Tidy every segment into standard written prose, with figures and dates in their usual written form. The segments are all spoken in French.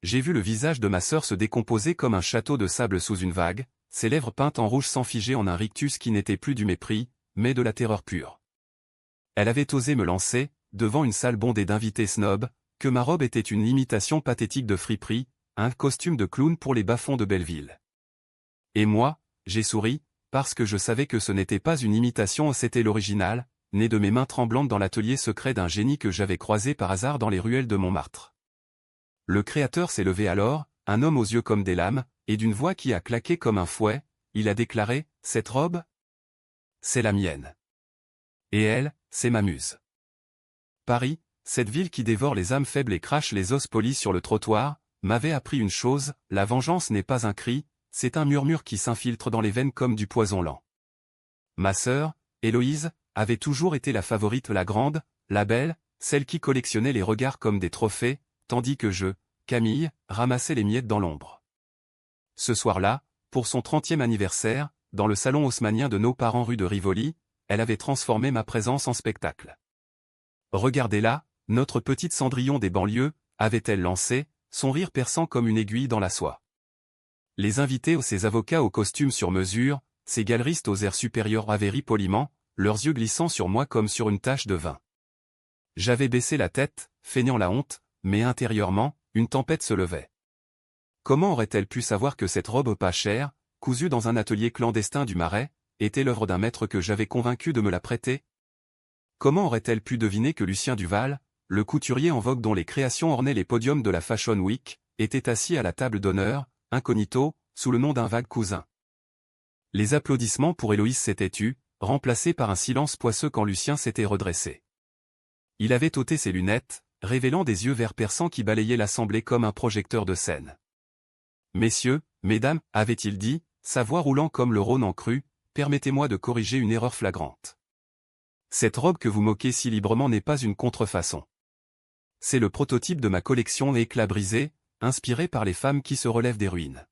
j'ai vu le visage de ma sœur se décomposer comme un château de sable sous une vague, ses lèvres peintes en rouge s'enfiger en un rictus qui n'était plus du mépris, mais de la terreur pure. Elle avait osé me lancer, devant une salle bondée d'invités snobs, que ma robe était une imitation pathétique de friperie, un costume de clown pour les bas-fonds de Belleville. Et moi, j'ai souri, parce que je savais que ce n'était pas une imitation, c'était l'original, né de mes mains tremblantes dans l'atelier secret d'un génie que j'avais croisé par hasard dans les ruelles de Montmartre. Le créateur s'est levé alors, un homme aux yeux comme des lames, et d'une voix qui a claqué comme un fouet, il a déclaré « Cette robe, c'est la mienne. Et elle, c'est ma muse. » Paris, cette ville qui dévore les âmes faibles et crache les os polis sur le trottoir, m'avait appris une chose, la vengeance n'est pas un cri, c'est un murmure qui s'infiltre dans les veines comme du poison lent. Ma sœur, Héloïse, avait toujours été la favorite, la grande, la belle, celle qui collectionnait les regards comme des trophées, tandis que je, Camille, ramassais les miettes dans l'ombre. Ce soir-là, pour son 30e anniversaire, dans le salon haussmannien de nos parents rue de Rivoli, elle avait transformé ma présence en spectacle. Regardez-la, notre petite Cendrillon des banlieues, avait-elle lancé, son rire perçant comme une aiguille dans la soie. Les invités, ces avocats aux costumes sur mesure, ces galeristes aux airs supérieurs avaient ri poliment, leurs yeux glissant sur moi comme sur une tache de vin. J'avais baissé la tête, feignant la honte, mais intérieurement, une tempête se levait. Comment aurait-elle pu savoir que cette robe pas chère, cousue dans un atelier clandestin du Marais, était l'œuvre d'un maître que j'avais convaincu de me la prêter? Comment aurait-elle pu deviner que Lucien Duval, le couturier en vogue dont les créations ornaient les podiums de la Fashion Week, était assis à la table d'honneur, incognito, sous le nom d'un vague cousin? Les applaudissements pour Héloïse s'étaient tus, remplacés par un silence poisseux quand Lucien s'était redressé. Il avait ôté ses lunettes, révélant des yeux verts perçants qui balayaient l'assemblée comme un projecteur de scène. « Messieurs, mesdames, avait-il dit, sa voix roulant comme le Rhône en crue, permettez-moi de corriger une erreur flagrante. Cette robe que vous moquez si librement n'est pas une contrefaçon. C'est le prototype de ma collection Éclat brisé, inspiré par les femmes qui se relèvent des ruines.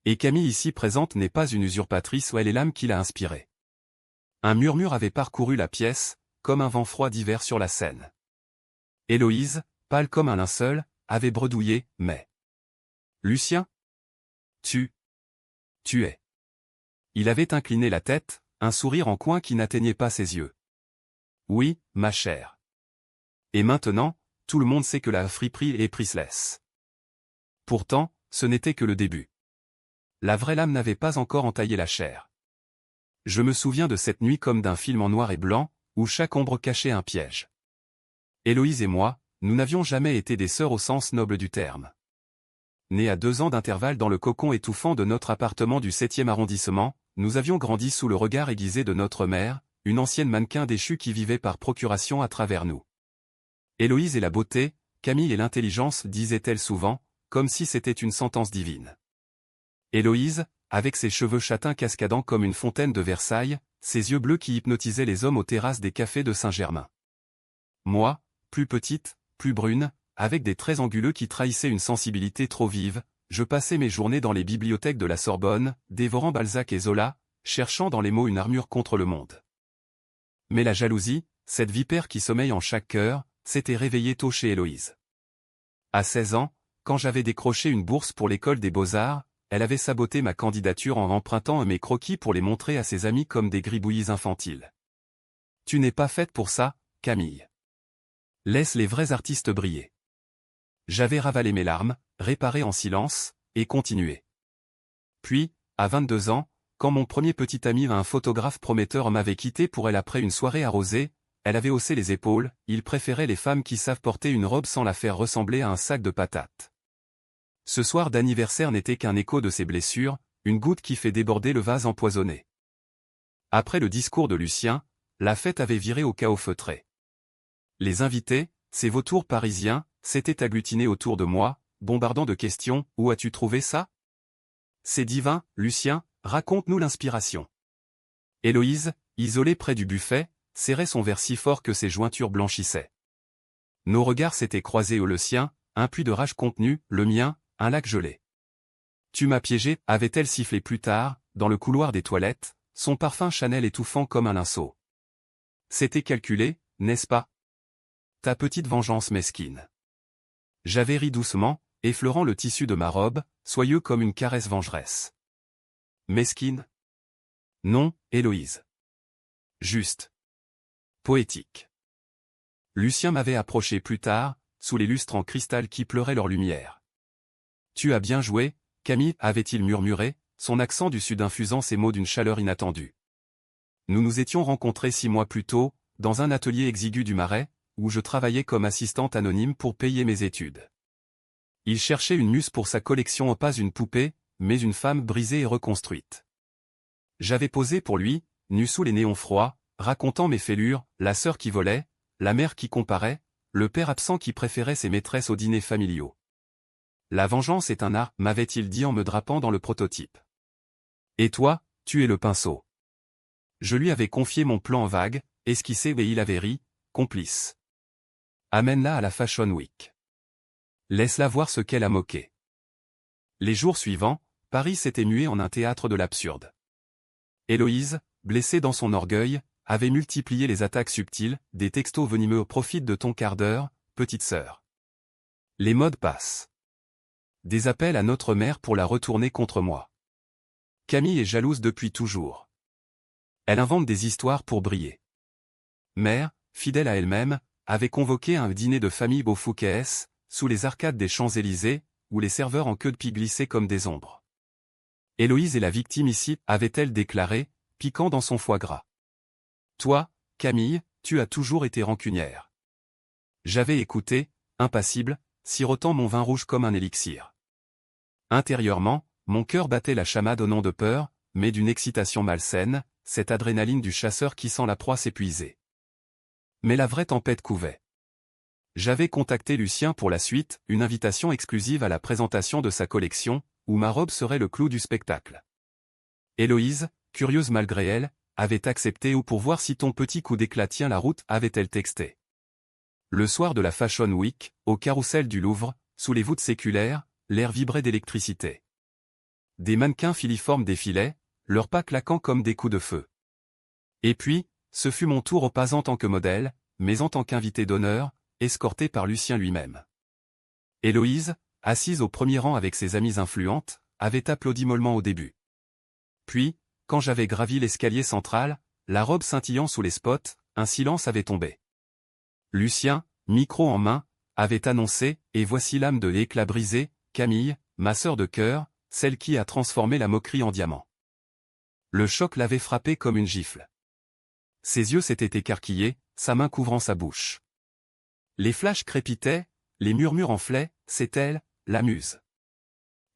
Et Camille ici présente n'est pas une usurpatrice ou elle est l'âme qui l'a inspirée. » Un murmure avait parcouru la pièce, comme un vent froid d'hiver sur la Seine. Héloïse, pâle comme un linceul, avait bredouillé, mais... Lucien? Tu es. Il avait incliné la tête, un sourire en coin qui n'atteignait pas ses yeux. Oui, ma chère. Et maintenant, tout le monde sait que la friperie est priceless. Pourtant, ce n'était que le début. La vraie lame n'avait pas encore entaillé la chair. Je me souviens de cette nuit comme d'un film en noir et blanc, où chaque ombre cachait un piège. Héloïse et moi, nous n'avions jamais été des sœurs au sens noble du terme. Nés à 2 ans d'intervalle dans le cocon étouffant de notre appartement du 7e arrondissement, nous avions grandi sous le regard aiguisé de notre mère, une ancienne mannequin déchue qui vivait par procuration à travers nous. Héloïse est la beauté, Camille est l'intelligence, disait-elle souvent, comme si c'était une sentence divine. Héloïse, avec ses cheveux châtains cascadant comme une fontaine de Versailles, ses yeux bleus qui hypnotisaient les hommes aux terrasses des cafés de Saint-Germain. Moi, plus petite, plus brune, avec des traits anguleux qui trahissaient une sensibilité trop vive, je passais mes journées dans les bibliothèques de la Sorbonne, dévorant Balzac et Zola, cherchant dans les mots une armure contre le monde. Mais la jalousie, cette vipère qui sommeille en chaque cœur, s'était réveillée tôt chez Héloïse. À 16 ans, quand j'avais décroché une bourse pour l'école des beaux-arts, elle avait saboté ma candidature en empruntant mes croquis pour les montrer à ses amis comme des gribouillis infantiles. Tu n'es pas faite pour ça, Camille. Laisse les vrais artistes briller. J'avais ravalé mes larmes, réparé en silence, et continué. Puis, à 22 ans, quand mon premier petit ami, un photographe prometteur, m'avait quitté pour elle après une soirée arrosée, elle avait haussé les épaules, il préférait les femmes qui savent porter une robe sans la faire ressembler à un sac de patates. Ce soir d'anniversaire n'était qu'un écho de ses blessures, une goutte qui fait déborder le vase empoisonné. Après le discours de Lucien, la fête avait viré au chaos feutré. Les invités, ces vautours parisiens, s'étaient agglutinés autour de moi, bombardant de questions. « Où as-tu trouvé ça? C'est divin, Lucien, raconte-nous l'inspiration. » Héloïse, isolée près du buffet, serrait son verre si fort que ses jointures blanchissaient. Nos regards s'étaient croisés le sien, un puits de rage contenu, le mien, un lac gelé. « Tu m'as piégé » avait-elle sifflé plus tard, dans le couloir des toilettes, son parfum Chanel étouffant comme un linceau. C'était calculé, n'est-ce pas? Ta petite vengeance mesquine. J'avais ri doucement, effleurant le tissu de ma robe, soyeux comme une caresse vengeresse. Mesquine? Non, Héloïse. Juste. Poétique. Lucien m'avait approché plus tard, sous les lustres en cristal qui pleuraient leur lumière. Tu as bien joué, Camille, avait-il murmuré, son accent du sud infusant ces mots d'une chaleur inattendue. Nous nous étions rencontrés 6 mois plus tôt, dans un atelier exigu du Marais, où je travaillais comme assistante anonyme pour payer mes études. Il cherchait une muse pour sa collection, pas une poupée, mais une femme brisée et reconstruite. J'avais posé pour lui, nu sous les néons froids, racontant mes fêlures, la sœur qui volait, la mère qui comparait, le père absent qui préférait ses maîtresses aux dîners familiaux. La vengeance est un art, m'avait-il dit en me drapant dans le prototype. Et toi, tu es le pinceau. Je lui avais confié mon plan vague, esquissé et il avait ri, complice. Amène-la à la Fashion Week. Laisse-la voir ce qu'elle a moqué. Les jours suivants, Paris s'était mué en un théâtre de l'absurde. Héloïse, blessée dans son orgueil, avait multiplié les attaques subtiles, des textos venimeux au profit de ton quart d'heure, petite sœur. Les modes passent. Des appels à notre mère pour la retourner contre moi. Camille est jalouse depuis toujours. Elle invente des histoires pour briller. Mère, fidèle à elle-même, avait convoqué un dîner de famille au Fouquet-S, sous les arcades des Champs-Élysées, où les serveurs en queue de pie glissaient comme des ombres. Héloïse est la victime ici, avait-elle déclaré, piquant dans son foie gras. Toi, Camille, tu as toujours été rancunière. J'avais écouté, impassible, sirotant mon vin rouge comme un élixir. Intérieurement, mon cœur battait la chamade au nom de peur, mais d'une excitation malsaine, cette adrénaline du chasseur qui sent la proie s'épuiser. Mais la vraie tempête couvait. J'avais contacté Lucien pour la suite, une invitation exclusive à la présentation de sa collection, où ma robe serait le clou du spectacle. Héloïse, curieuse malgré elle, avait accepté ou pour voir si ton petit coup d'éclat tient la route, avait-elle texté. Le soir de la Fashion Week, au carrousel du Louvre, sous les voûtes séculaires, l'air vibrait d'électricité. Des mannequins filiformes défilaient, leurs pas claquant comme des coups de feu. Et puis, ce fut mon tour pas en tant que modèle, mais en tant qu'invité d'honneur, escorté par Lucien lui-même. Héloïse, assise au premier rang avec ses amies influentes, avait applaudi mollement au début. Puis, quand j'avais gravi l'escalier central, la robe scintillant sous les spots, un silence avait tombé. Lucien, micro en main, avait annoncé, et voici l'âme de l'éclat brisé, Camille, ma sœur de cœur, celle qui a transformé la moquerie en diamant. Le choc l'avait frappé comme une gifle. Ses yeux s'étaient écarquillés, sa main couvrant sa bouche. Les flashs crépitaient, les murmures enflaient, c'est elle, la muse.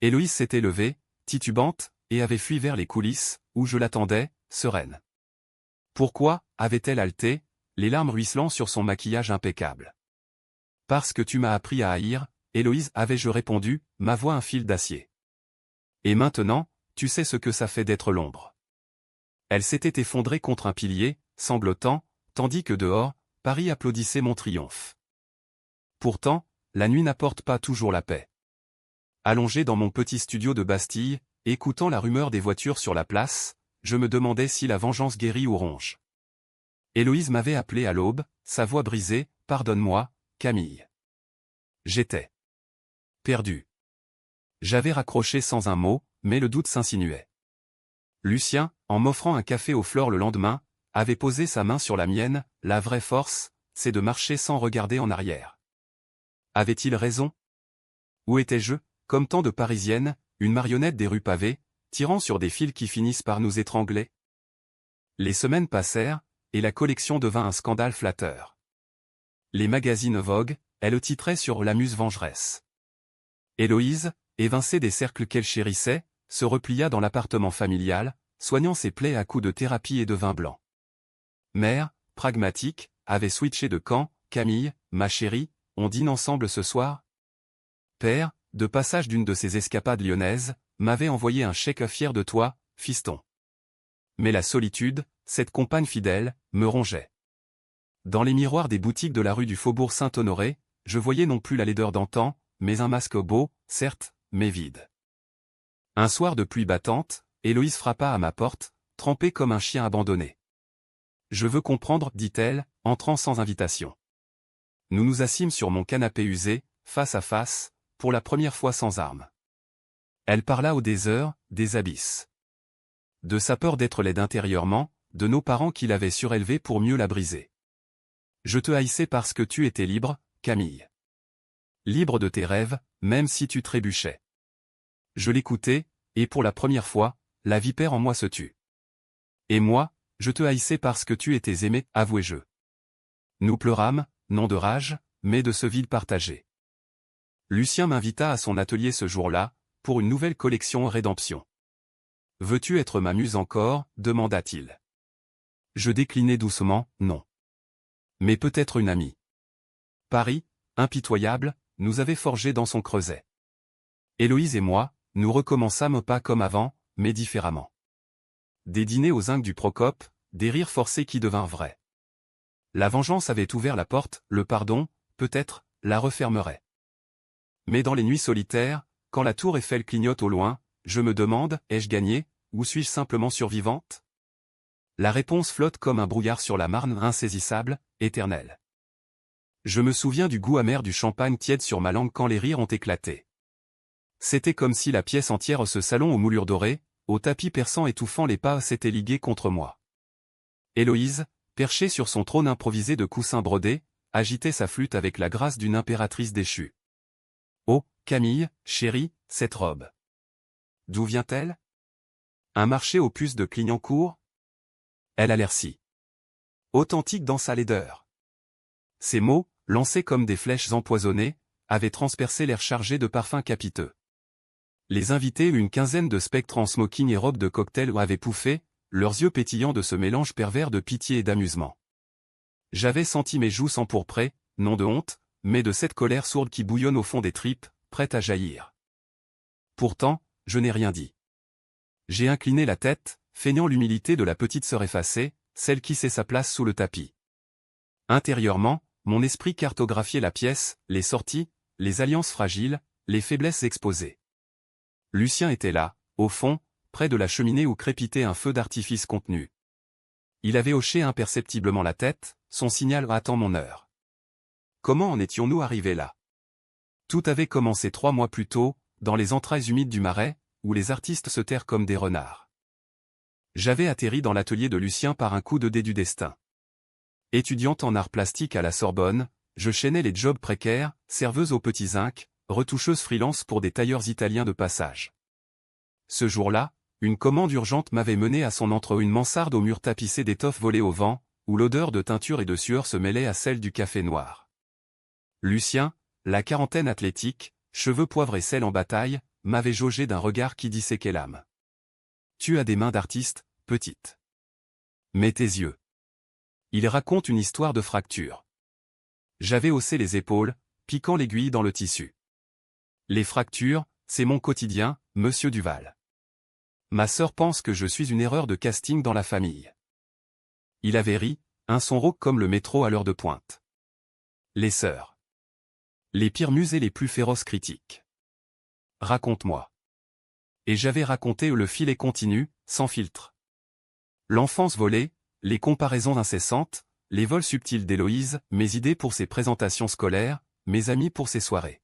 Héloïse s'était levée, titubante, et avait fui vers les coulisses, où je l'attendais, sereine. Pourquoi, avait-elle haleté, les larmes ruisselant sur son maquillage impeccable. Parce que tu m'as appris à haïr, Héloïse, avais-je répondu, ma voix un fil d'acier. Et maintenant, tu sais ce que ça fait d'être l'ombre. Elle s'était effondrée contre un pilier, sanglotant, tandis que dehors, Paris applaudissait mon triomphe. Pourtant, la nuit n'apporte pas toujours la paix. Allongé dans mon petit studio de Bastille, écoutant la rumeur des voitures sur la place, je me demandais si la vengeance guérit ou ronge. Héloïse m'avait appelé à l'aube, sa voix brisée, « Pardonne-moi, Camille. » J'étais perdu. J'avais raccroché sans un mot, mais le doute s'insinuait. Lucien, en m'offrant un café aux fleurs le lendemain, avait posé sa main sur la mienne, la vraie force, c'est de marcher sans regarder en arrière. Avait-il raison? Où étais-je, comme tant de Parisiennes, une marionnette des rues pavées, tirant sur des fils qui finissent par nous étrangler? Les semaines passèrent, et la collection devint un scandale flatteur. Les magazines Vogue, elle titrait sur la muse vengeresse. Héloïse, évincée des cercles qu'elle chérissait, se replia dans l'appartement familial, soignant ses plaies à coups de thérapie et de vin blanc. Mère, pragmatique, avait switché de camp, Camille, ma chérie, on dîne ensemble ce soir? Père, de passage d'une de ses escapades lyonnaises, m'avait envoyé un chèque fier de toi, fiston. Mais la solitude, cette compagne fidèle, me rongeait. Dans les miroirs des boutiques de la rue du Faubourg Saint-Honoré, je voyais non plus la laideur d'antan, mais un masque beau, certes, mais vide. Un soir de pluie battante, Héloïse frappa à ma porte, trempée comme un chien abandonné. Je veux comprendre, dit-elle, entrant sans invitation. Nous nous assîmes sur mon canapé usé, face à face, pour la première fois sans armes. Elle parla au désert, des abysses. De sa peur d'être laide intérieurement, de nos parents qui l'avaient surélevée pour mieux la briser. Je te haïssais parce que tu étais libre, Camille. Libre de tes rêves, même si tu trébuchais. Je l'écoutais, et pour la première fois, la vipère en moi se tut. Et moi, je te haïssais parce que tu étais aimé, avouai-je. Nous pleurâmes, non de rage, mais de ce vide partagé. Lucien m'invita à son atelier ce jour-là, pour une nouvelle collection Rédemption. « Veux-tu être ma muse encore » demanda-t-il. Je déclinai doucement, non. Mais peut-être une amie. Paris, impitoyable, nous avait forgés dans son creuset. Héloïse et moi, nous recommençâmes pas comme avant, mais différemment. Des dîners aux zincs du Procope, des rires forcés qui devinrent vrais. La vengeance avait ouvert la porte, le pardon, peut-être, la refermerait. Mais dans les nuits solitaires, quand la tour Eiffel clignote au loin, je me demande, ai-je gagné, ou suis-je simplement survivante? La réponse flotte comme un brouillard sur la Marne insaisissable, éternelle. Je me souviens du goût amer du champagne tiède sur ma langue quand les rires ont éclaté. C'était comme si la pièce entière, ce salon aux moulures dorées, au tapis perçant étouffant les pas, s'était liguée contre moi. Héloïse, perchée sur son trône improvisé de coussins brodés, agitait sa flûte avec la grâce d'une impératrice déchue. Oh, Camille, chérie, cette robe. D'où vient-elle? Un marché aux puces de Clignancourt? Elle a l'air si authentique dans sa laideur. Ces mots, lancés comme des flèches empoisonnées, avaient transpercé l'air chargé de parfums capiteux. Les invités, une quinzaine de spectres en smoking et robes de cocktail avaient pouffé, leurs yeux pétillants de ce mélange pervers de pitié et d'amusement. J'avais senti mes joues s'empourprer, non de honte, mais de cette colère sourde qui bouillonne au fond des tripes, prête à jaillir. Pourtant, je n'ai rien dit. J'ai incliné la tête, feignant l'humilité de la petite sœur effacée, celle qui sait sa place sous le tapis. Intérieurement, mon esprit cartographiait la pièce, les sorties, les alliances fragiles, les faiblesses exposées. Lucien était là, au fond, près de la cheminée où crépitait un feu d'artifice contenu. Il avait hoché imperceptiblement la tête, son signal attend mon heure. Comment en étions-nous arrivés là? Tout avait commencé 3 mois plus tôt, dans les entrailles humides du Marais, où les artistes se terrent comme des renards. J'avais atterri dans l'atelier de Lucien par un coup de dé du destin. Étudiante en arts plastiques à la Sorbonne, je chaînais les jobs précaires, serveuse aux petits zincs, retoucheuse freelance pour des tailleurs italiens de passage. Ce jour-là, une commande urgente m'avait mené à son entre une mansarde aux murs tapissés d'étoffes volées au vent, où l'odeur de teinture et de sueur se mêlait à celle du café noir. Lucien, la quarantaine athlétique, cheveux poivre et sel en bataille, m'avait jaugé d'un regard qui disséquait l'âme. Tu as des mains d'artiste, petite. Mais tes yeux. Il raconte une histoire de fracture. J'avais haussé les épaules, piquant l'aiguille dans le tissu. Les fractures, c'est mon quotidien, monsieur Duval. Ma sœur pense que je suis une erreur de casting dans la famille. Il avait ri, un son rauque comme le métro à l'heure de pointe. Les sœurs. Les pires muses et les plus féroces critiques. Raconte-moi. Et j'avais raconté le filet continu, sans filtre. L'enfance volée, les comparaisons incessantes, les vols subtils d'Héloïse, mes idées pour ses présentations scolaires, mes amis pour ses soirées.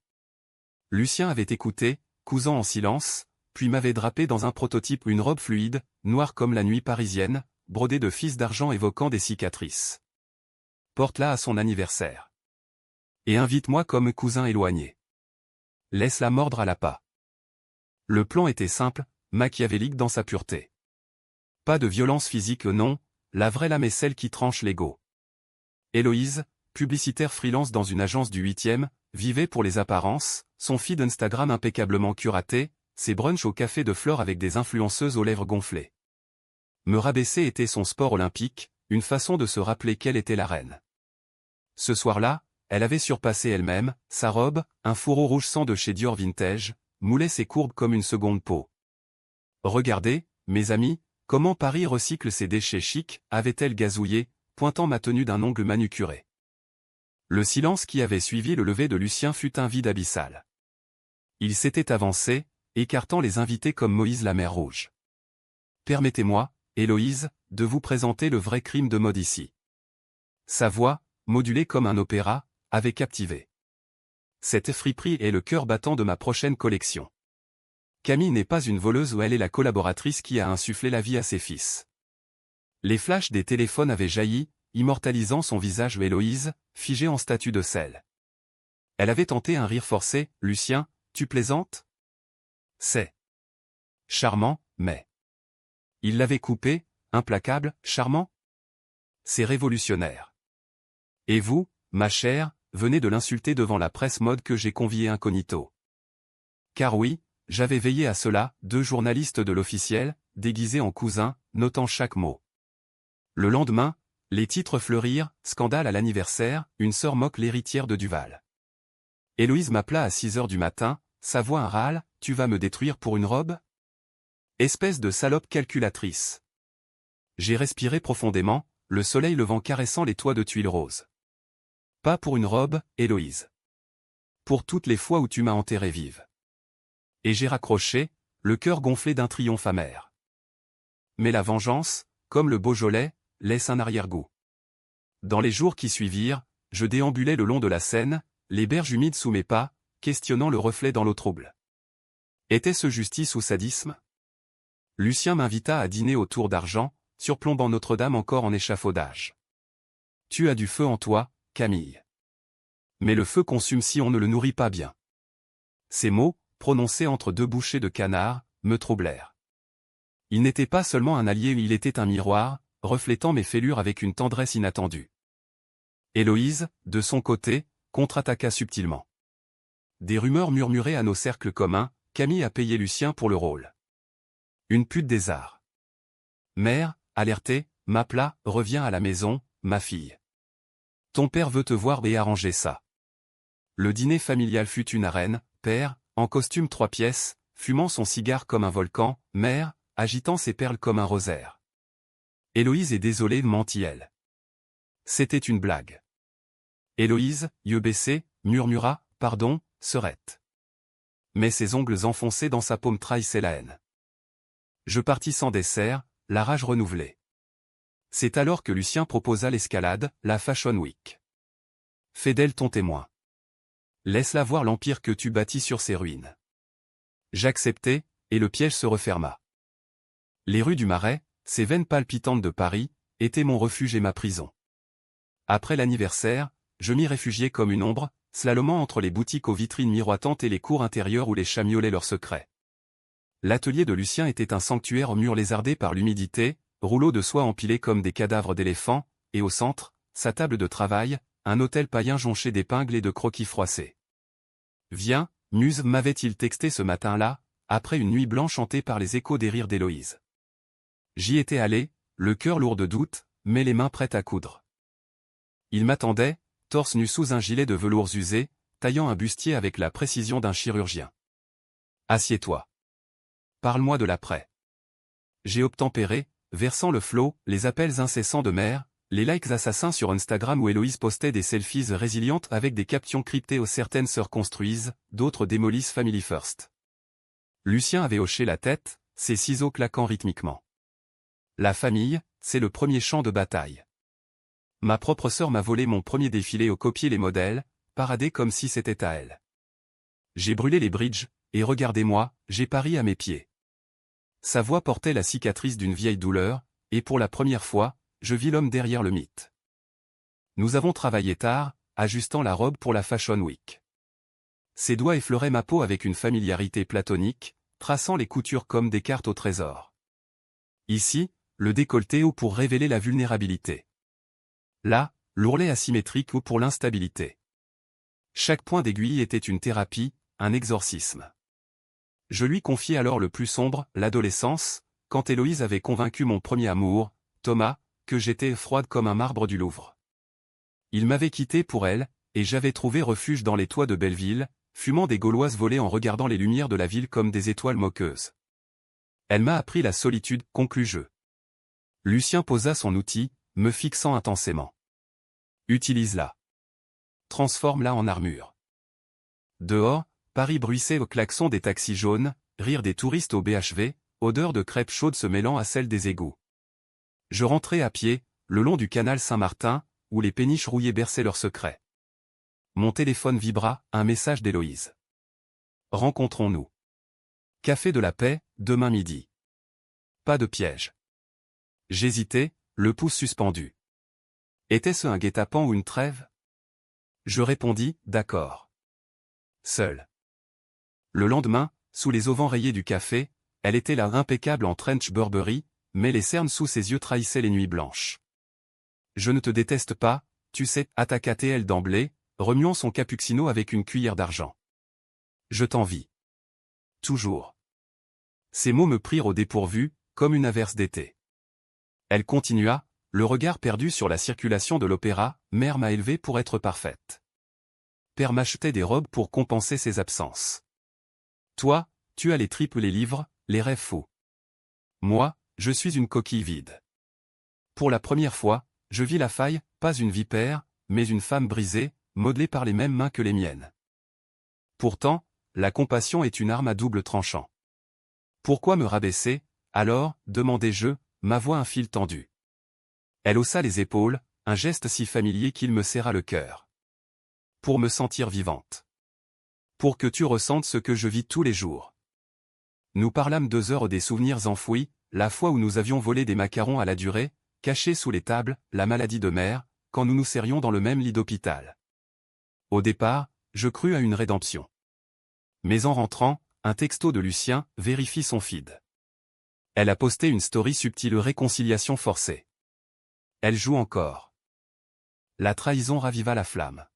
Lucien avait écouté, cousant en silence, puis m'avait drapé dans un prototype une robe fluide, noire comme la nuit parisienne, brodée de fils d'argent évoquant des cicatrices. Porte-la à son anniversaire. Et invite-moi comme cousin éloigné. Laisse-la mordre à l'appât. Le plan était simple, machiavélique dans sa pureté. Pas de violence physique, non, la vraie lame est celle qui tranche l'ego. Héloïse, publicitaire freelance dans une agence du 8e, vivait pour les apparences, son feed Instagram impeccablement curaté, ses brunchs au café de fleurs avec des influenceuses aux lèvres gonflées. Me rabaisser était son sport olympique, une façon de se rappeler qu'elle était la reine. Ce soir-là, elle avait surpassé elle-même, sa robe, un fourreau rouge sang de chez Dior Vintage, moulait ses courbes comme une seconde peau. Regardez, mes amis, comment Paris recycle ses déchets chics, avait-elle gazouillé, pointant ma tenue d'un ongle manucuré. Le silence qui avait suivi le lever de Lucien fut un vide abyssal. Il s'était avancé, écartant les invités comme Moïse la mer Rouge. Permettez-moi, Héloïse, de vous présenter le vrai crime de mode ici. Sa voix, modulée comme un opéra, avait captivé. Cette friperie est le cœur battant de ma prochaine collection. Camille n'est pas une voleuse ou elle est la collaboratrice qui a insufflé la vie à ses fils. Les flashs des téléphones avaient jailli, immortalisant son visage Héloïse, figée en statue de sel. Elle avait tenté un rire forcé. « Lucien, tu plaisantes ? C'est charmant, mais... » Il l'avait coupé, implacable, charmant ? C'est révolutionnaire. Et vous, ma chère, venez de l'insulter devant la presse mode que j'ai conviée incognito. Car oui, j'avais veillé à cela, 2 journalistes de l'Officiel, déguisés en cousins, notant chaque mot. Le lendemain, les titres fleurirent, scandale à l'anniversaire, une sœur moque l'héritière de Duval. Héloïse m'appela à 6 heures du matin, sa voix un râle, « Tu vas me détruire pour une robe ? Espèce de salope calculatrice. » J'ai respiré profondément, le soleil levant caressant les toits de tuiles roses. Pas pour une robe, Héloïse. Pour toutes les fois où tu m'as enterrée vive. Et j'ai raccroché, le cœur gonflé d'un triomphe amer. Mais la vengeance, comme le Beaujolais, laisse un arrière-goût. Dans les jours qui suivirent, je déambulais le long de la Seine, les berges humides sous mes pas, questionnant le reflet dans l'eau trouble. Était-ce justice ou sadisme ? Lucien m'invita à dîner au tour d'argent, surplombant Notre-Dame encore en échafaudage. Tu as du feu en toi, Camille. Mais le feu consume si on ne le nourrit pas bien. Ces mots, prononcés entre 2 bouchées de canard, me troublèrent. Il n'était pas seulement un allié, il était un miroir, reflétant mes fêlures avec une tendresse inattendue. Héloïse, de son côté, contre-attaqua subtilement. Des rumeurs murmuraient à nos cercles communs, Camille a payé Lucien pour le rôle. Une pute des arts. Mère, alertée, m'appela, reviens à la maison, ma fille. Ton père veut te voir et arranger ça. Le dîner familial fut une arène, père, en costume 3 pièces, fumant son cigare comme un volcan, mère, agitant ses perles comme un rosaire. Héloïse est désolée, mentit-elle. C'était une blague. Héloïse, yeux baissés, murmura, pardon, sœurette. Mais ses ongles enfoncés dans sa paume trahissaient la haine. Je partis sans dessert, la rage renouvelée. C'est alors que Lucien proposa l'escalade, la Fashion Week. Fais d'elle ton témoin. Laisse-la voir l'empire que tu bâtis sur ses ruines. J'acceptai, et le piège se referma. Les rues du Marais, ces veines palpitantes de Paris, étaient mon refuge et ma prison. Après l'anniversaire, je m'y réfugiai comme une ombre, slalomant entre les boutiques aux vitrines miroitantes et les cours intérieures où les chats miaulaient leurs secrets. L'atelier de Lucien était un sanctuaire aux murs lézardés par l'humidité, rouleaux de soie empilés comme des cadavres d'éléphants, et au centre, sa table de travail, un autel païen jonché d'épingles et de croquis froissés. « Viens, Muse » m'avait-il texté ce matin-là, après une nuit blanche hantée par les échos des rires d'Héloïse. J'y étais allé, le cœur lourd de doute, mais les mains prêtes à coudre. Il m'attendait, torse nu sous un gilet de velours usé, taillant un bustier avec la précision d'un chirurgien. « Assieds-toi. Parle-moi de l'après. » J'ai obtempéré, versant le flot, les appels incessants de mère, les likes assassins sur Instagram où Héloïse postait des selfies résilientes avec des captions cryptées où certaines sœurs construisent, d'autres démolissent Family First. Lucien avait hoché la tête, ses ciseaux claquant rythmiquement. La famille, c'est le premier champ de bataille. Ma propre sœur m'a volé mon premier défilé au copier les modèles, paradé comme si c'était à elle. J'ai brûlé les bridges, et regardez-moi, j'ai Paris à mes pieds. Sa voix portait la cicatrice d'une vieille douleur, et pour la première fois, je vis l'homme derrière le mythe. Nous avons travaillé tard, ajustant la robe pour la Fashion Week. Ses doigts effleuraient ma peau avec une familiarité platonique, traçant les coutures comme des cartes au trésor. Ici, le décolleté haut pour révéler la vulnérabilité. Là, l'ourlet asymétrique ou pour l'instabilité. Chaque point d'aiguille était une thérapie, un exorcisme. Je lui confiai alors le plus sombre, l'adolescence, quand Héloïse avait convaincu mon premier amour, Thomas, que j'étais froide comme un marbre du Louvre. Il m'avait quitté pour elle, et j'avais trouvé refuge dans les toits de Belleville, fumant des Gauloises volées en regardant les lumières de la ville comme des étoiles moqueuses. Elle m'a appris la solitude, conclus-je. Lucien posa son outil, me fixant intensément. Utilise-la. Transforme-la en armure. Dehors, Paris bruissait au klaxon des taxis jaunes, rire des touristes au BHV, odeur de crêpes chaudes se mêlant à celle des égouts. Je rentrai à pied, le long du canal Saint-Martin, où les péniches rouillées berçaient leurs secrets. Mon téléphone vibra, un message d'Héloïse. Rencontrons-nous. Café de la Paix, demain midi. Pas de piège. J'hésitais, le pouce suspendu. Était-ce un guet-apens ou une trêve? Je répondis, d'accord. Seule. Le lendemain, sous les auvents rayés du café, elle était là impeccable en trench Burberry, mais les cernes sous ses yeux trahissaient les nuits blanches. Je ne te déteste pas, tu sais, attaqua-t-elle d'emblée, remuant son cappuccino avec une cuillère d'argent. Je t'envie. Toujours. Ces mots me prirent au dépourvu, comme une averse d'été. Elle continua, le regard perdu sur la circulation de l'opéra, mère m'a élevée pour être parfaite. Père m'achetait des robes pour compenser ses absences. Toi, tu as les tripes, les livres, les rêves fous. Moi, je suis une coquille vide. Pour la première fois, je vis la faille, pas une vipère, mais une femme brisée, modelée par les mêmes mains que les miennes. Pourtant, la compassion est une arme à double tranchant. Pourquoi me rabaisser, alors, demandai-je, ma voix un fil tendu. Elle haussa les épaules, un geste si familier qu'il me serra le cœur. Pour me sentir vivante. Pour que tu ressentes ce que je vis tous les jours. Nous parlâmes 2 heures des souvenirs enfouis, la fois où nous avions volé des macarons à la durée, cachés sous les tables, la maladie de mère, quand nous nous serrions dans le même lit d'hôpital. Au départ, je crus à une rédemption. Mais en rentrant, un texto de Lucien vérifie son feed. Elle a posté une story subtile réconciliation forcée. Elle joue encore. La trahison raviva la flamme.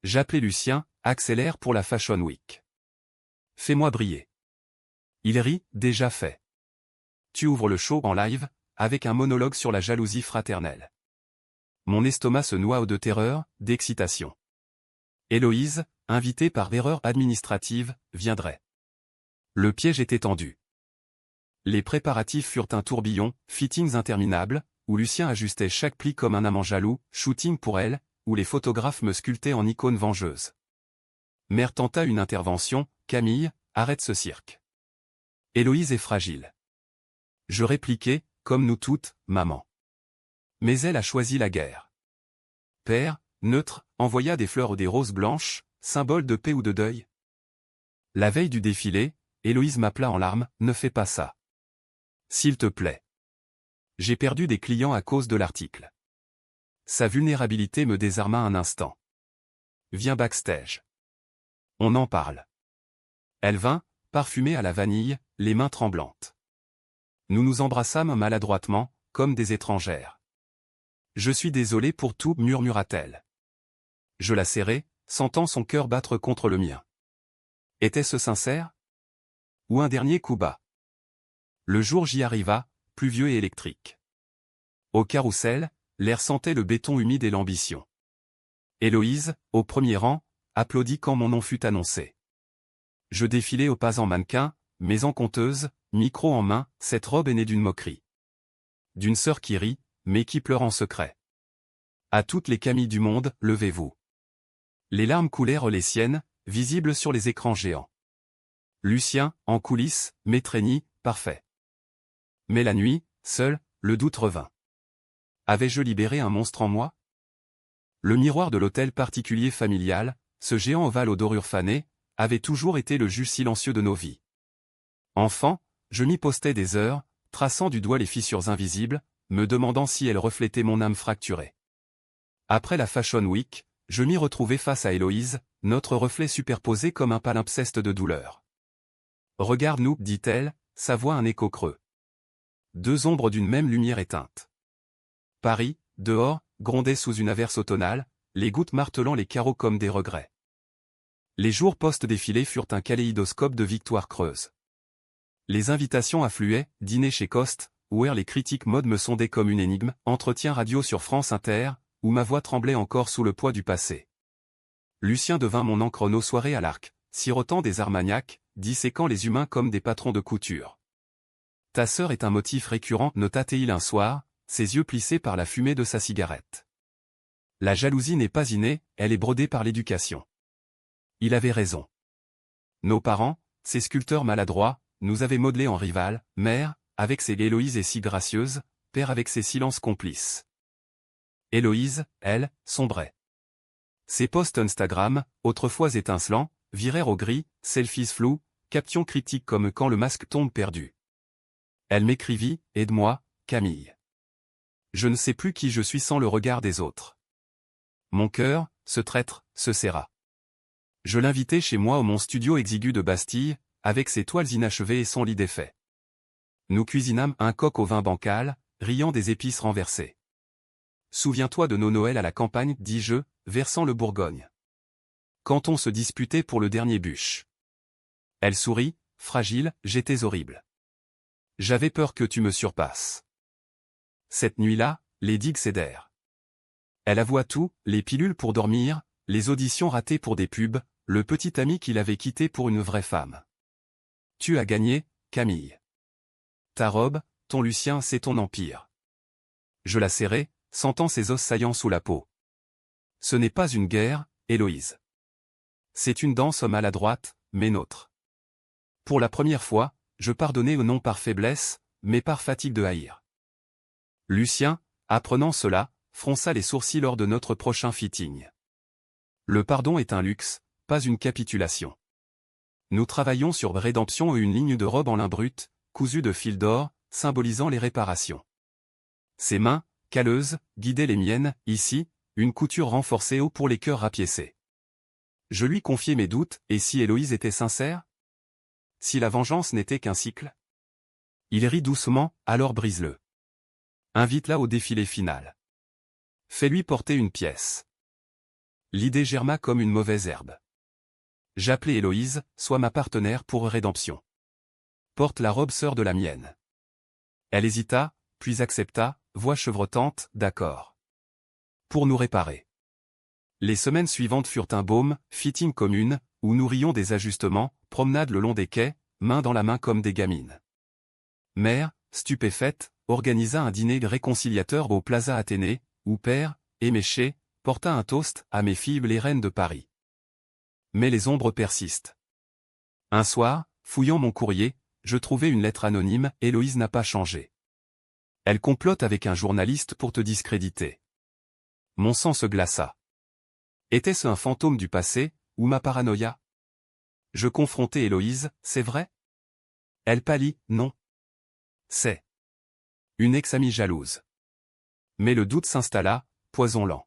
J'appelais Lucien, accélère pour la Fashion Week. Fais-moi briller. Il rit, déjà fait. Tu ouvres le show en live, avec un monologue sur la jalousie fraternelle. Mon estomac se noie de terreur, d'excitation. Héloïse, invitée par erreur administrative, viendrait. Le piège était tendu. Les préparatifs furent un tourbillon, fittings interminables, où Lucien ajustait chaque pli comme un amant jaloux, shooting pour elle, où les photographes me sculptaient en icône vengeuse. Mère tenta une intervention, Camille, arrête ce cirque. Héloïse est fragile. Je répliquai, comme nous toutes, maman. Mais elle a choisi la guerre. Père, neutre, envoya des fleurs ou des roses blanches, symbole de paix ou de deuil. La veille du défilé, Héloïse m'appela en larmes, ne fais pas ça. S'il te plaît. J'ai perdu des clients à cause de l'article. Sa vulnérabilité me désarma un instant. Viens backstage. On en parle. Elle vint, parfumée à la vanille, les mains tremblantes. Nous nous embrassâmes maladroitement, comme des étrangères. Je suis désolé pour tout, murmura-t-elle. Je la serrai, sentant son cœur battre contre le mien. Était-ce sincère? Ou un dernier coup bas? Le jour J arriva, pluvieux et électrique. Au carrousel, l'air sentait le béton humide et l'ambition. Héloïse, au premier rang, applaudit quand mon nom fut annoncé. Je défilai au pas en mannequin, mais en conteuse, micro en main, cette robe est née d'une moquerie. D'une sœur qui rit, mais qui pleure en secret. À toutes les Camilles du monde, levez-vous. Les larmes coulèrent les siennes, visibles sur les écrans géants. Lucien, en coulisses, m'étreignit, parfait. Mais la nuit, seul, le doute revint. Avais-je libéré un monstre en moi? Le miroir de l'hôtel particulier familial, ce géant ovale aux dorures fanées, avait toujours été le juge silencieux de nos vies. Enfant, je m'y postais des heures, traçant du doigt les fissures invisibles, me demandant si elles reflétaient mon âme fracturée. Après la Fashion Week, je m'y retrouvais face à Héloïse, notre reflet superposé comme un palimpseste de douleur. Regarde-nous, dit-elle, sa voix un écho creux. 2 ombres d'une même lumière éteinte. Paris, dehors, grondait sous une averse automnale, les gouttes martelant les carreaux comme des regrets. Les jours post-défilés furent un kaléidoscope de victoires creuses. Les invitations affluaient, dîner chez Coste, où les critiques mode me sondaient comme une énigme, entretien radio sur France Inter, où ma voix tremblait encore sous le poids du passé. Lucien devint mon encre nos soirées à l'Arc, sirotant des Armagnacs, disséquant les humains comme des patrons de couture. Ta sœur est un motif récurrent, nota-t-il un soir, ses yeux plissés par la fumée de sa cigarette. La jalousie n'est pas innée, elle est brodée par l'éducation. Il avait raison. Nos parents, ces sculpteurs maladroits, nous avaient modelés en rivales, mère, avec ses Héloïse et si gracieuse, père avec ses silences complices. Héloïse, elle, sombrait. Ses posts Instagram, autrefois étincelants, virèrent au gris, selfies flous, captions critiques comme quand le masque tombe perdu. Elle m'écrivit, « Aide-moi, Camille. Je ne sais plus qui je suis sans le regard des autres. » Mon cœur, ce traître, se serra. Je l'invitai chez moi au mon studio exigu de Bastille, avec ses toiles inachevées et son lit défait. Nous cuisinâmes un coq au vin bancal, riant des épices renversées. Souviens-toi de nos Noëls à la campagne, dis-je, versant le Bourgogne. Quand on se disputait pour le dernier bûche. Elle sourit, fragile, j'étais horrible. J'avais peur que tu me surpasses. Cette nuit-là, les digues cédèrent. Elle avoua tout, les pilules pour dormir, les auditions ratées pour des pubs, le petit ami qu'il avait quitté pour une vraie femme. Tu as gagné, Camille. Ta robe, ton Lucien, c'est ton empire. Je la serrai, sentant ses os saillants sous la peau. Ce n'est pas une guerre, Héloïse. C'est une danse maladroite, mais nôtre. Pour la première fois, je pardonnai non par faiblesse, mais par fatigue de haïr. Lucien, apprenant cela, fronça les sourcils lors de notre prochain fitting. Le pardon est un luxe, pas une capitulation. Nous travaillons sur Rédemption et une ligne de robe en lin brut, cousue de fil d'or, symbolisant les réparations. Ses mains, calleuses, guidaient les miennes, ici, une couture renforcée haut pour les cœurs rapiécés. Je lui confiai mes doutes, et si Héloïse était sincère? Si la vengeance n'était qu'un cycle? Il rit doucement, alors brise-le. Invite-la au défilé final. Fais-lui porter une pièce. L'idée germa comme une mauvaise herbe. J'appelai Héloïse, sois ma partenaire pour Rédemption. Porte la robe sœur de la mienne. Elle hésita, puis accepta, voix chevrotante, d'accord. Pour nous réparer. Les semaines suivantes furent un baume, fitting commune, où nous rions des ajustements, promenade le long des quais, main dans la main comme des gamines. Mère, stupéfaite, organisa un dîner réconciliateur au Plaza Athénée, où père, éméché, porta un toast à mes filles les reines de Paris. Mais les ombres persistent. Un soir, fouillant mon courrier, je trouvai une lettre anonyme, Héloïse n'a pas changé. Elle complote avec un journaliste pour te discréditer. Mon sang se glaça. Était-ce un fantôme du passé, ou ma paranoïa? Je confrontai Héloïse, c'est vrai? Elle pâlit, non. C'est une ex-amie jalouse. Mais le doute s'installa, poison lent.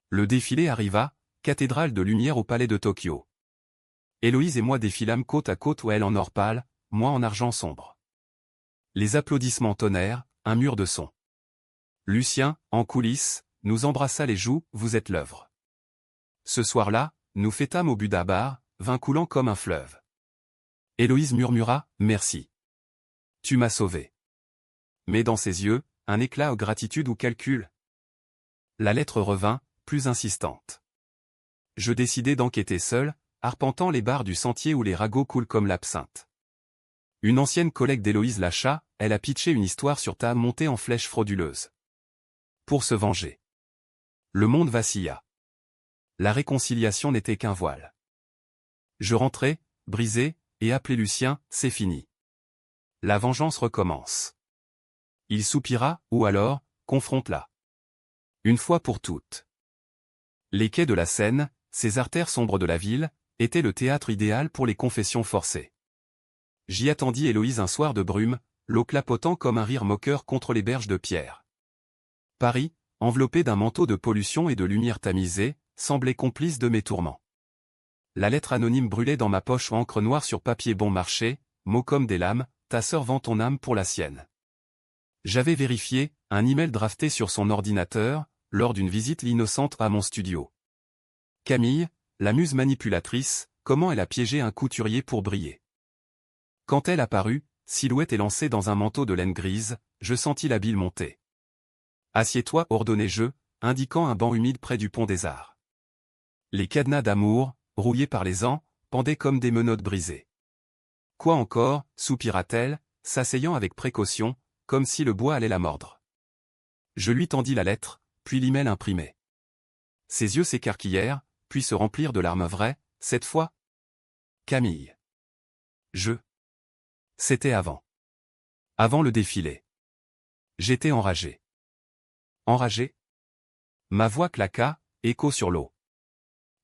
Le défilé arriva, cathédrale de lumière au palais de Tokyo. Héloïse et moi défilâmes côte à côte où elle en or pâle, moi en argent sombre. Les applaudissements tonnèrent, un mur de son. Lucien, en coulisses, nous embrassa les joues, vous êtes l'œuvre. Ce soir-là, nous fêtâmes au Buda-Bar, vin coulant comme un fleuve. Héloïse murmura, merci. Tu m'as sauvé. Mais dans ses yeux, un éclat de gratitude ou calcul. La lettre revint, plus insistante. Je décidai d'enquêter seul, arpentant les bars du sentier où les ragots coulent comme l'absinthe. Une ancienne collègue d'Héloïse lâcha, elle a pitché une histoire sur ta montée en flèche frauduleuse. Pour se venger. Le monde vacilla. La réconciliation n'était qu'un voile. Je rentrai, brisé, et appelai Lucien, c'est fini. La vengeance recommence. Il soupira, ou alors, confronte-la. Une fois pour toutes. Les quais de la Seine, ces artères sombres de la ville, étaient le théâtre idéal pour les confessions forcées. J'y attendis Héloïse un soir de brume, l'eau clapotant comme un rire moqueur contre les berges de pierre. Paris, enveloppé d'un manteau de pollution et de lumière tamisée, semblait complice de mes tourments. La lettre anonyme brûlait dans ma poche encre noire sur papier bon marché, mots comme des lames, ta sœur vend ton âme pour la sienne. J'avais vérifié, un email drafté sur son ordinateur, lors d'une visite innocente à mon studio. Camille, la muse manipulatrice, comment elle a piégé un couturier pour briller. Quand elle apparut, silhouette élancée dans un manteau de laine grise, je sentis la bile monter. Assieds-toi, ordonnai-je, indiquant un banc humide près du pont des Arts. Les cadenas d'amour, rouillés par les ans, pendaient comme des menottes brisées. Quoi encore, soupira-t-elle, s'asseyant avec précaution, comme si le bois allait la mordre. Je lui tendis la lettre, puis l'email imprimé. Ses yeux s'écarquillèrent, puis se remplirent de larmes vraies, cette fois. Camille. C'était avant. Avant le défilé. J'étais enragé. Enragé? Ma voix claqua, écho sur l'eau.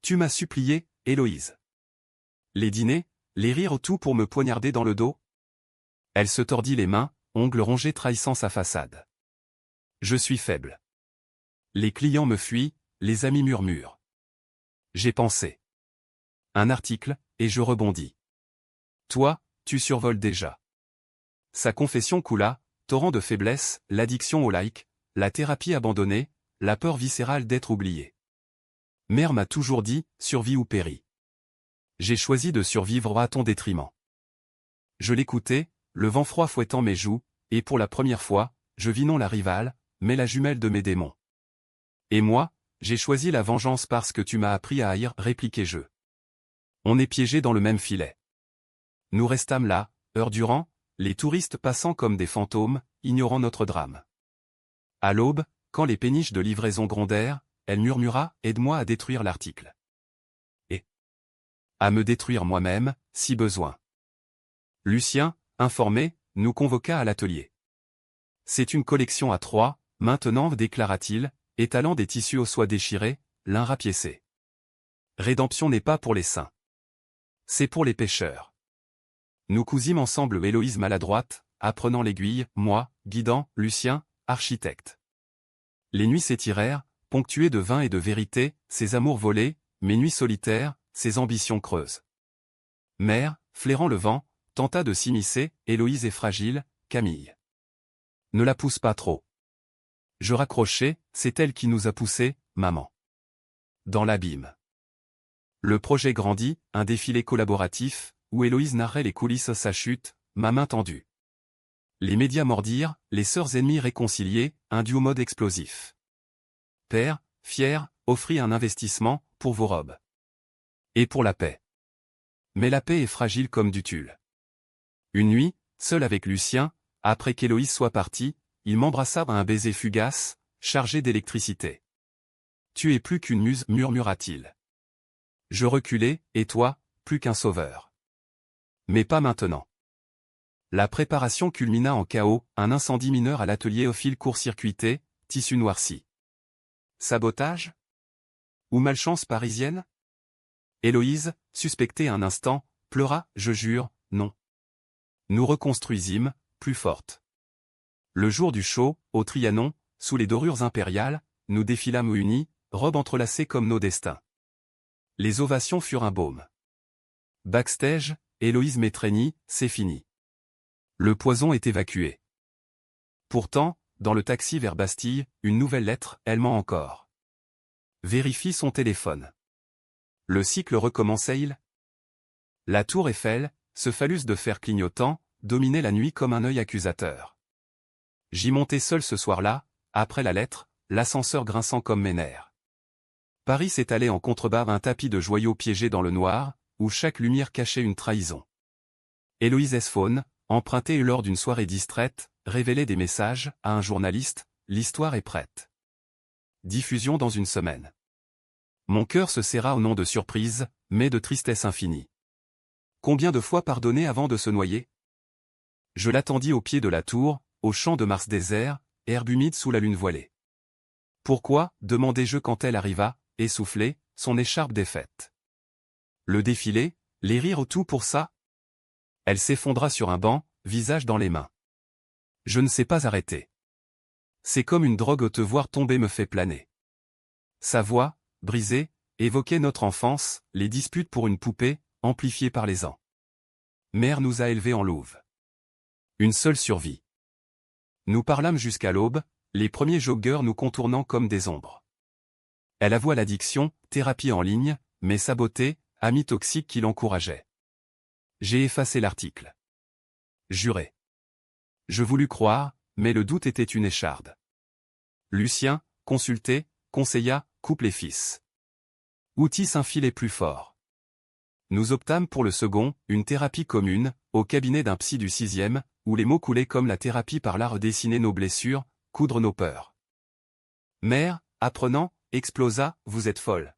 Tu m'as supplié, Héloïse. Les dîners, les rires, tout pour me poignarder dans le dos? Elle se tordit les mains, ongles rongés trahissant sa façade. Je suis faible. Les clients me fuient, les amis murmurent. J'ai pensé. Un article, et je rebondis. Toi, tu survoles déjà. Sa confession coula, torrent de faiblesse, l'addiction au like, la thérapie abandonnée, la peur viscérale d'être oublié. Mère m'a toujours dit, survis ou péris. J'ai choisi de survivre à ton détriment. Je l'écoutais, le vent froid fouettant mes joues, et pour la première fois, je vis non la rivale, mais la jumelle de mes démons. Et moi, j'ai choisi la vengeance parce que tu m'as appris à haïr, répliquai-je. On est piégés dans le même filet. Nous restâmes là, heures durant, les touristes passant comme des fantômes, ignorant notre drame. À l'aube, quand les péniches de livraison grondèrent, elle murmura « Aide-moi à détruire l'article. » Et à me détruire moi-même, si besoin. Lucien, informé, nous convoqua à l'atelier. C'est une collection à 3, maintenant, déclara-t-il, étalant des tissus aux soies déchirés, l'un rapiécé. Rédemption n'est pas pour les saints. C'est pour les pécheurs. Nous cousîmes ensemble Héloïse maladroite, apprenant l'aiguille, moi, guidant, Lucien, architecte. Les nuits s'étirèrent, ponctuées de vin et de vérité, ses amours volés, mes nuits solitaires, ses ambitions creuses. Mère, flairant le vent, tenta de s'immiscer, Héloïse est fragile, Camille. Ne la pousse pas trop. Je raccrochai, c'est elle qui nous a poussés, maman. Dans l'abîme. Le projet grandit, un défilé collaboratif, où Héloïse narrait les coulisses sa chute, ma main tendue. Les médias mordirent, les sœurs ennemies réconciliées, un duo mode explosif. Père, fier, offrit un investissement, pour vos robes. Et pour la paix. Mais la paix est fragile comme du tulle. Une nuit, seul avec Lucien, après qu'Héloïse soit partie, il m'embrassa à un baiser fugace, chargé d'électricité. Tu es plus qu'une muse, murmura-t-il. Je reculai, et toi, plus qu'un sauveur. Mais pas maintenant. La préparation culmina en chaos, un incendie mineur à l'atelier au fil court-circuité, tissu noirci. Sabotage? Ou malchance parisienne? Héloïse, suspectée un instant, pleura, je jure, non. Nous reconstruisîmes, plus forte. Le jour du show, au Trianon, sous les dorures impériales, nous défilâmes unis, robes entrelacées comme nos destins. Les ovations furent un baume. Backstage, Héloïse m'étreignit, c'est fini. Le poison est évacué. Pourtant, dans le taxi vers Bastille, une nouvelle lettre, elle ment encore. Vérifie son téléphone. Le cycle recommençait-il? La tour Eiffel, ce phallus de fer clignotant, dominait la nuit comme un œil accusateur. J'y montais seul ce soir-là, après la lettre, l'ascenseur grinçant comme mes nerfs. Paris s'étalait en contrebas un tapis de joyaux piégés dans le noir, où chaque lumière cachait une trahison. Héloïse Esfaune, empruntée lors d'une soirée distraite, révélait des messages à un journaliste, l'histoire est prête. Diffusion dans une semaine. Mon cœur se serra au nom de surprise, mais de tristesse infinie. Combien de fois pardonner avant de se noyer? Je l'attendis au pied de la tour, au champ de Mars désert, herbe humide sous la lune voilée. Pourquoi, demandai-je quand elle arriva, essoufflée, son écharpe défaite. Le défilé, les rires tout pour ça? Elle s'effondra sur un banc, visage dans les mains. Je ne sais pas arrêter. C'est comme une drogue, te voir tomber me fait planer. Sa voix, brisée, évoquait notre enfance, les disputes pour une poupée, amplifiées par les ans. Mère nous a élevés en louve. Une seule survie. Nous parlâmes jusqu'à l'aube, les premiers joggeurs nous contournant comme des ombres. Elle avoua l'addiction, thérapie en ligne, mais sa beauté, ami toxique qui l'encourageait. J'ai effacé l'article. Juré. Je voulus croire, mais le doute était une écharde. Lucien, consulté, conseilla, coupe les fils. Outil un filet plus fort. Nous optâmes pour le second, une thérapie commune, au cabinet d'un psy du 6e, où les mots coulaient comme la thérapie par l'art dessiner nos blessures, coudre nos peurs. Mère, apprenant, explosa, vous êtes folle.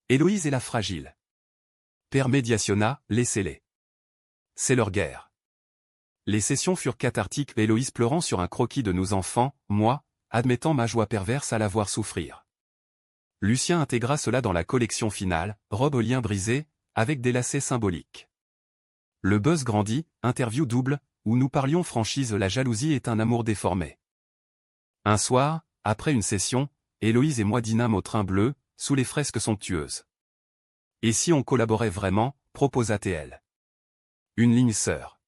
Héloïse est la fragile. Père médiationna, laissez-les. C'est leur guerre. Les sessions furent cathartiques, Héloïse pleurant sur un croquis de nos enfants, moi, admettant ma joie perverse à la voir souffrir. Lucien intégra cela dans la collection finale, robe aux liens brisés, avec des lacets symboliques. Le buzz grandit, interview double, où nous parlions franchise. La jalousie est un amour déformé. Un soir, après une session, Héloïse et moi dînâmes au train bleu, sous les fresques somptueuses. Et si on collaborait vraiment, proposa-t-elle. Une ligne sœur.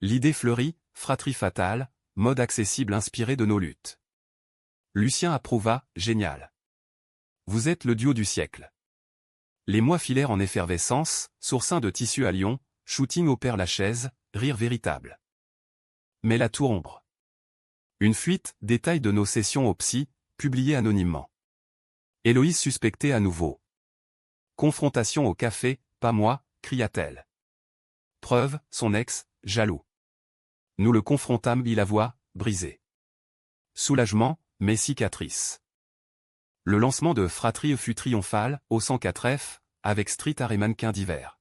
L'idée fleurit, fratrie fatale, mode accessible inspiré de nos luttes. Lucien approuva, génial. Vous êtes le duo du siècle. Les mois filèrent en effervescence, sourcin de tissu à Lyon, shooting au Père-Lachaise, rire véritable. Mais la tour ombre. Une fuite, détail de nos sessions au psy, publié anonymement. Héloïse suspectée à nouveau. Confrontation au café, pas moi, cria-t-elle. Preuve, son ex, jaloux. Nous le confrontâmes, il avoua, brisé. Soulagement, mais cicatrice. Le lancement de Fratrie fut triomphal, au 104F, avec street art et mannequins divers.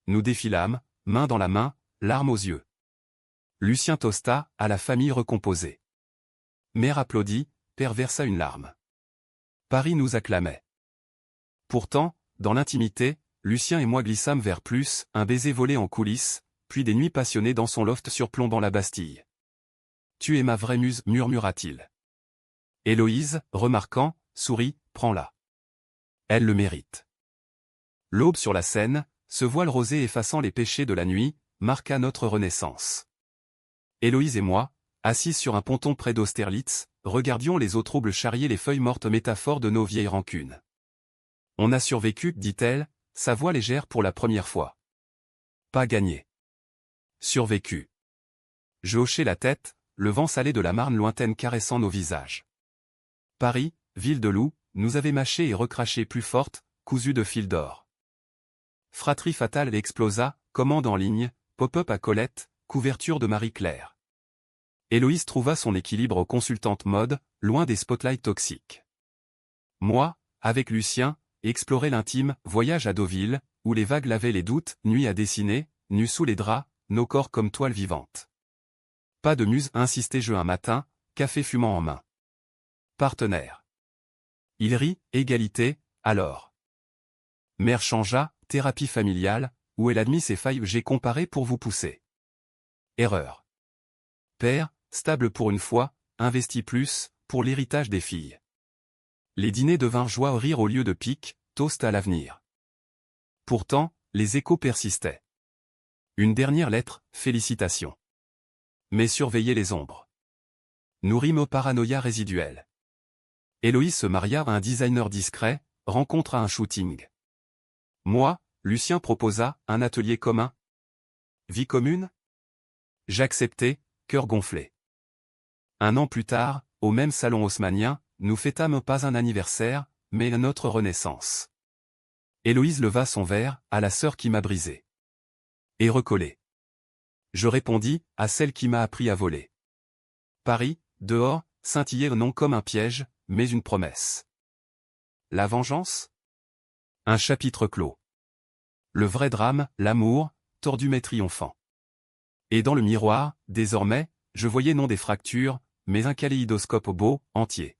Nous défilâmes, main dans la main, larmes aux yeux. Lucien tosta, à la famille recomposée. Mère applaudit, père versa une larme. Paris nous acclamait. Pourtant, dans l'intimité, Lucien et moi glissâmes vers plus, un baiser volé en coulisses, puis des nuits passionnées dans son loft surplombant la Bastille. Tu es ma vraie muse, murmura-t-il. Héloïse, remarquant, sourit, prends-la. Elle le mérite. L'aube sur la Seine, ce voile rosé effaçant les péchés de la nuit, marqua notre renaissance. Héloïse et moi, assises sur un ponton près d'Austerlitz, regardions les eaux troubles charrier les feuilles mortes métaphores de nos vieilles rancunes. On a survécu, dit-elle, sa voix légère pour la première fois. Pas gagné. Survécu. Je hochai la tête, le vent salé de la Marne lointaine caressant nos visages. Paris, ville de loups, nous avait mâché et recraché plus forte, cousue de fil d'or. Fratrie fatale explosa, commande en ligne, pop-up à Colette, couverture de Marie-Claire. Héloïse trouva son équilibre aux consultantes mode, loin des spotlights toxiques. Moi, avec Lucien, explorer l'intime, voyage à Deauville, où les vagues lavaient les doutes, nuit à dessiner, nus sous les draps, nos corps comme toiles vivantes. Pas de muse, insistai-je un matin, café fumant en main. Partenaire. Il rit, égalité, alors. Mère changea, thérapie familiale, où elle admit ses failles, j'ai comparé pour vous pousser. Erreur. Père, stable pour une fois, investi plus, pour l'héritage des filles. Les dîners devinrent joie au rire au lieu de pique, toast à l'avenir. Pourtant, les échos persistaient. Une dernière lettre, félicitations. Mais surveillez les ombres. Nous rîmes au paranoïa résiduel. Héloïse se maria à un designer discret, rencontre à un shooting. Moi, Lucien proposa un atelier commun. Vie commune? J'acceptai, cœur gonflé. Un an plus tard, au même salon haussmannien, nous fêtâmes pas un anniversaire, mais notre renaissance. Héloïse leva son verre, à la sœur qui m'a brisé. Et recollé. Je répondis, à celle qui m'a appris à voler. Paris, dehors, scintillait non comme un piège, mais une promesse. La vengeance? Un chapitre clos. Le vrai drame, l'amour, tordu mais triomphant. Et dans le miroir, désormais, je voyais non des fractures, mais un kaléidoscope beau, entier.